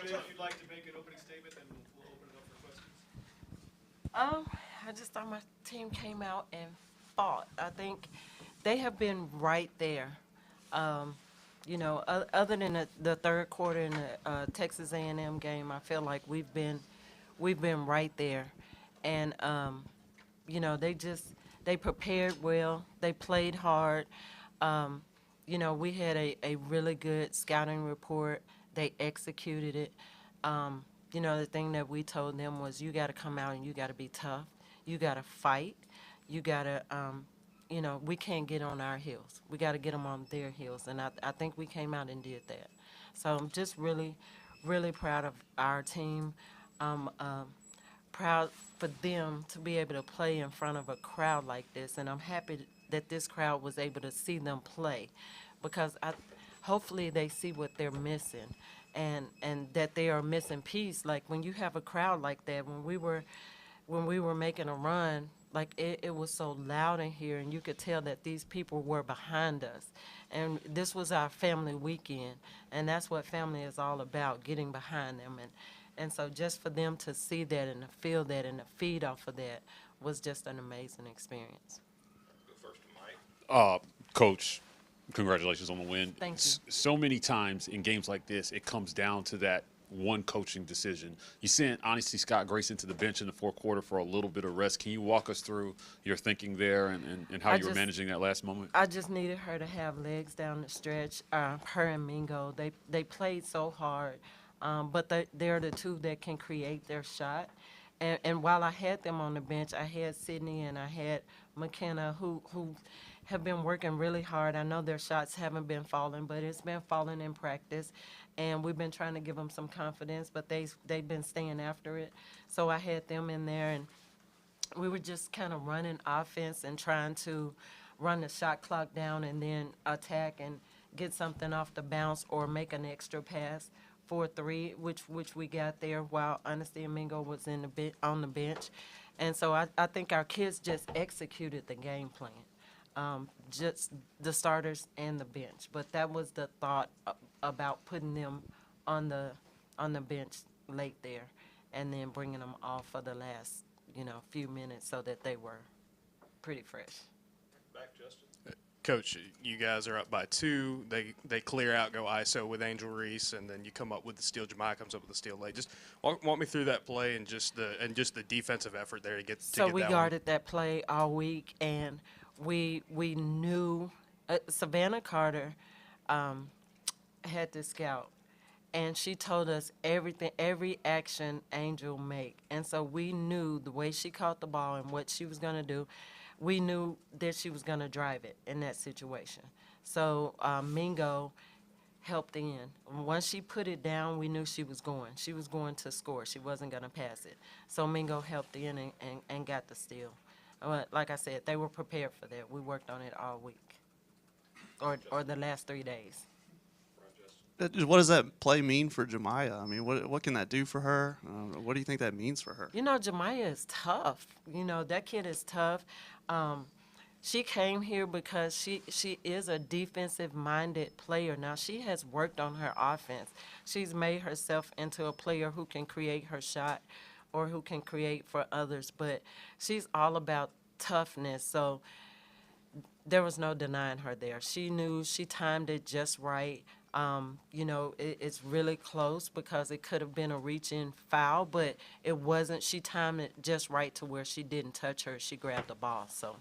Coach, if you'd like to make an opening statement, then we'll open it up for questions. I just thought my team came out and fought. I think they have been right there. Um, other than the third quarter in the Texas A&M game, I feel like we've been right there, and they prepared well. They played hard. Um, we had a really good scouting report. They executed it. The thing that we told them was you got to come out and you got to be tough. You got to fight. You got to, we can't get on our heels. We got to get them on their heels. And I think we came out and did that. So I'm just really, really proud of our team. I'm proud for them to be able to play in front of a crowd like this. And I'm happy that this crowd was able to see them play because hopefully they see what they're missing and that they are missing peace. Like when you have a crowd like that, when we were making a run, like it was so loud in here, and you could tell that these people were behind us. And this was our family weekend, and that's what family is all about, getting behind them. And so just for them to see that and to feel that and to feed off of that was just an amazing experience. Go first to Mike. Coach, congratulations on the win. Thank you. So many times in games like this, it comes down to that one coaching decision. You sent, honestly, Scott Grayson to the bench in the fourth quarter for a little bit of rest. Can you walk us through your thinking there and how you were managing that last moment? I just needed her to have legs down the stretch. Her and Mingo, they played so hard, but they're the two that can create their shot. And while I had them on the bench, I had Sydney and I had McKenna who have been working really hard. I know their shots haven't been falling, but it's been falling in practice. And we've been trying to give them some confidence, but they've been staying after it. So I had them in there, and we were just kind of running offense and trying to run the shot clock down and then attack and get something off the bounce or make an extra pass for 3, which we got there while Honesty and Mingo was on the bench. And so I think our kids just executed the game plan. Just the starters and the bench. But that was the thought about putting them on the bench late there and then bringing them off for the last, few minutes so that they were pretty fresh. Back, Justin. Coach, you guys are up by 2. They clear out, go ISO with Angel Reese, and then you come up with the steal. Jemiah comes up with the steal late. Just walk me through that play and just the defensive effort there to get to So get we that guarded that play all week, and we knew Savannah Carter had to scout, and she told us every action Angel make, and so we knew the way she caught the ball and what she was gonna do. We knew that she was gonna drive it in that situation. So Mingo helped in. Once she put it down, we knew she was going. She was going to score. She wasn't gonna pass it. So Mingo helped in and got the steal. Like I said, they were prepared for that. We worked on it all week, or the last 3 days. What does that play mean for Jemiah? I mean, what can that do for her? What do you think that means for her? Jemiah is tough. That kid is tough. She came here because she is a defensive-minded player. Now, she has worked on her offense. She's made herself into a player who can create her shot or who can create for others. But she's all about toughness. So there was no denying her there. She knew she timed it just right. It's really close because it could have been a reach-in foul, but it wasn't. She timed it just right to where she didn't touch her. She grabbed the ball. So,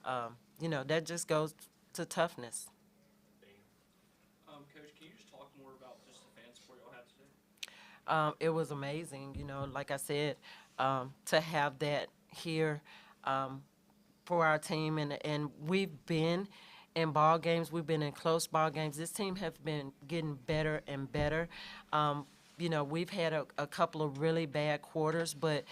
that just goes to toughness. Coach, can you just talk more about just the fan support y'all had today? It was amazing, like I said, to have that here for our team. And we've been in ball games. We've been in close ball games. This team has been getting better and better. We've had a couple of really bad quarters, but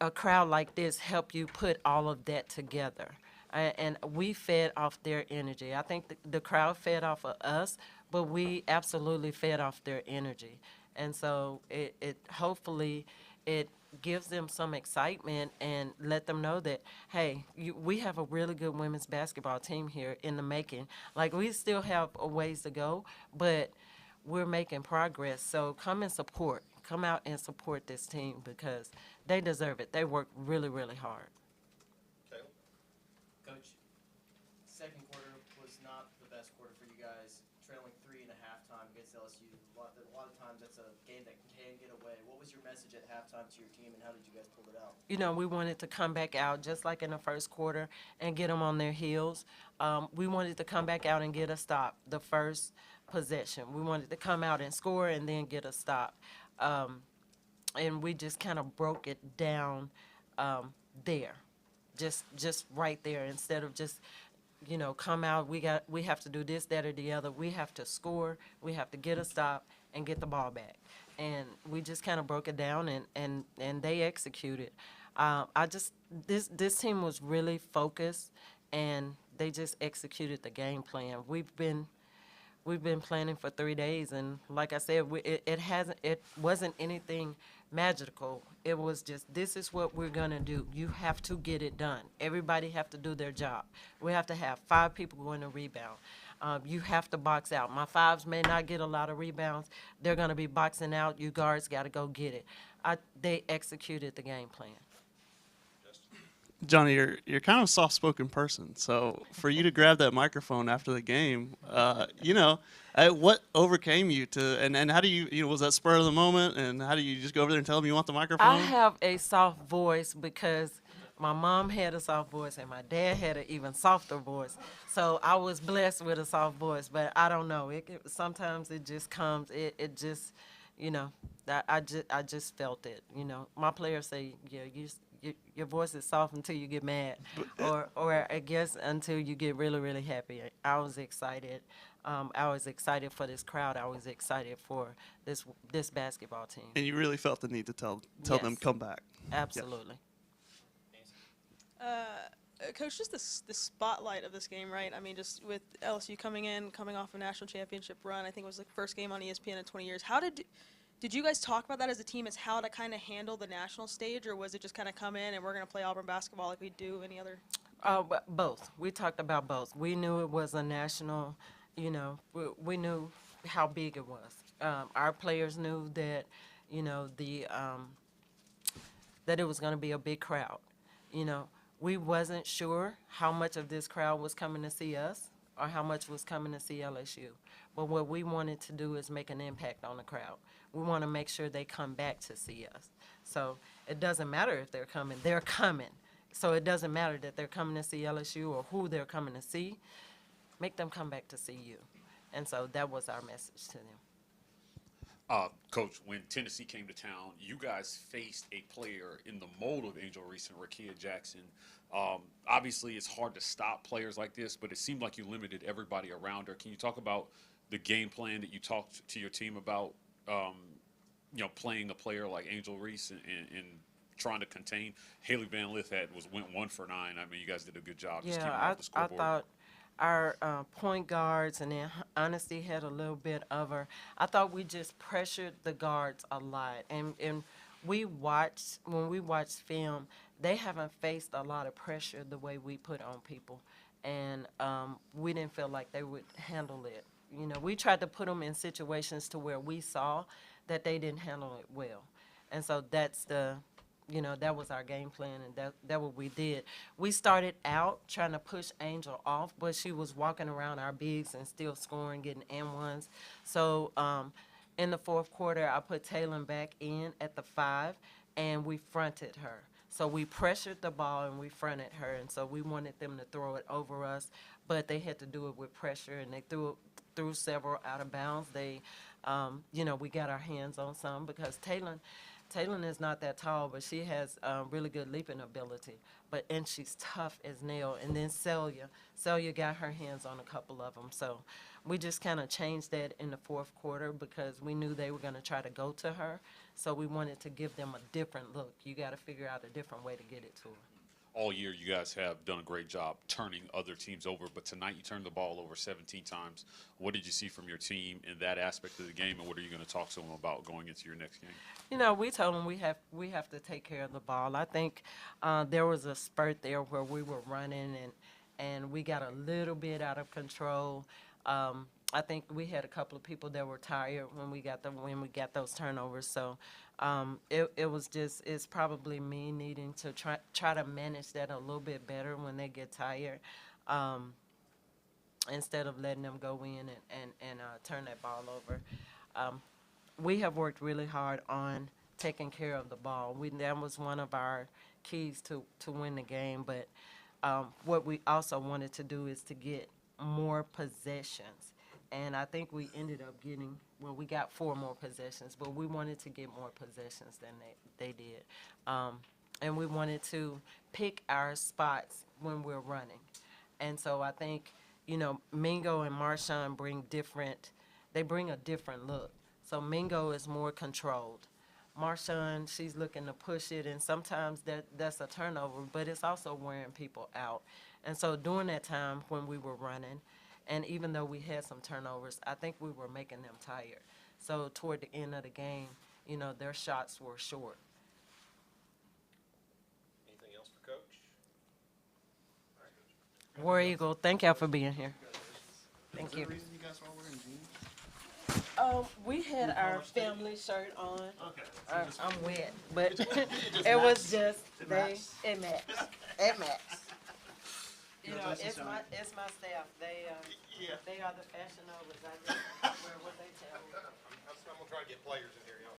a crowd like this help you put all of that together. And we fed off their energy. I think the crowd fed off of us, but we absolutely fed off their energy. And so it hopefully it gives them some excitement and let them know that, hey, we have a really good women's basketball team here in the making. Like, we still have a ways to go, but we're making progress. So come and support. Come out and support this team because they deserve it. They work really, really hard. Caleb? Coach, second quarter was not the best quarter for you guys, trailing 3 at halftime against LSU. A lot of times that's a game that can get away. What was your message at halftime to your team, and how did you guys pull it out? You know, we wanted to come back out just like in the first quarter and get them on their heels. We wanted to come back out and get a stop the first possession. We wanted to come out and score and then get a stop. And we just kind of broke it down there, just right there, instead of just, you know, come out, we have to do this, that, or the other. We have to score, we have to get a stop and get the ball back. And we just kind of broke it down, and they executed. This team was really focused, and they just executed the game plan. We've been planning for 3 days, and like I said, it wasn't anything magical. It was just, this is what we're gonna do. You have to get it done. Everybody have to do their job. We have to have 5 people going to rebound. You have to box out. My 5s may not get a lot of rebounds. They're gonna be boxing out. You guards gotta go get it. They executed the game plan. Johnny, you're kind of a soft-spoken person, so for you to grab that microphone after the game, you know, what overcame you to, and how do you know, was that spur of the moment, and how do you just go over there and tell them you want the microphone? I have a soft voice because my mom had a soft voice and my dad had an even softer voice. So I was blessed with a soft voice, but I don't know. Sometimes it just comes. It just, you know, I just felt it. You know, my players say, yeah, your voice is soft until you get mad, or I guess until you get really, really happy. I was excited. I was excited for this crowd. I was excited for this basketball team. And you really felt the need to tell them Yes. come back. Absolutely. Coach, just the spotlight of this game, right? I mean, just with LSU coming off a national championship run, I think it was the first game on ESPN in 20 years. How did you guys talk about that as a team, as how to kind of handle the national stage, or was it just kind of come in and we're going to play Auburn basketball like we do any other? Both. We talked about both. We knew it was a national, you know, we knew how big it was. Our players knew that, you know, that it was going to be a big crowd. You know, we wasn't sure how much of this crowd was coming to see us or how much was coming to see LSU. But what we wanted to do is make an impact on the crowd. We want to make sure they come back to see us. So it doesn't matter if they're coming. They're coming. So it doesn't matter that they're coming to see LSU or who they're coming to see. Make them come back to see you. And so that was our message to them. Coach, when Tennessee came to town, you guys faced a player in the mold of Angel Reese and Rakia Jackson. Obviously, it's hard to stop players like this, but it seemed like you limited everybody around her. Can you talk about the game plan that you talked to your team about, you know, playing a player like Angel Reese and trying to contain? Haley Van Lith went 1 for 9. I mean, you guys did a good job just keeping off the I scoreboard. thought our point guards, and then Honesty had a little bit of her. I thought we just pressured the guards a lot. And when we watched film, they haven't faced a lot of pressure the way we put on people. And we didn't feel like they would handle it. You know, we tried to put them in situations to where we saw that they didn't handle it well. And so that's that was our game plan, and that's what we did. We started out trying to push Angel off, but she was walking around our bigs and still scoring, getting M1s. So in the fourth quarter, I put Taylor back in at the 5, and we fronted her. So we pressured the ball, and we fronted her, and so we wanted them to throw it over us, but they had to do it with pressure, and they threw several out of bounds. They, we got our hands on some because Taylor is not that tall, but she has really good leaping ability. And she's tough as nail. And then Celia got her hands on a couple of them. So we just kind of changed that in the fourth quarter because we knew they were going to try to go to her. So we wanted to give them a different look. You got to figure out a different way to get it to her. All year, you guys have done a great job turning other teams over, but tonight you turned the ball over 17 times. What did you see from your team in that aspect of the game, and what are you going to talk to them about going into your next game? You know, we told them we have to take care of the ball. I think there was a spurt there where we were running and we got a little bit out of control. I think we had a couple of people that were tired when we got those turnovers. So it was just, it's probably me needing to try to manage that a little bit better when they get tired, instead of letting them go in and turn that ball over. We have worked really hard on taking care of the ball. That was one of our keys to win the game. But what we also wanted to do is to get more possessions. And I think we ended up getting, well, we got 4 more possessions, but we wanted to get more possessions than they did. And we wanted to pick our spots when we're running. And so I think, Mingo and Marshawn bring a different look. So Mingo is more controlled. Marshawn, she's looking to push it, and sometimes that's a turnover, but it's also wearing people out. And so during that time when we were running, and even though we had some turnovers, I think we were making them tired. So toward the end of the game, their shots were short. Anything else for Coach? War Eagle, thank y'all for being here. Thank you. Is there a reason you guys are all wearing jeans? We had our family shirt on. Okay. I'm wet, but it was just it matched. It matched. It's my staff. They are the fashion overs. I just wear what they tell me. I'm gonna try to get players in here, y'all.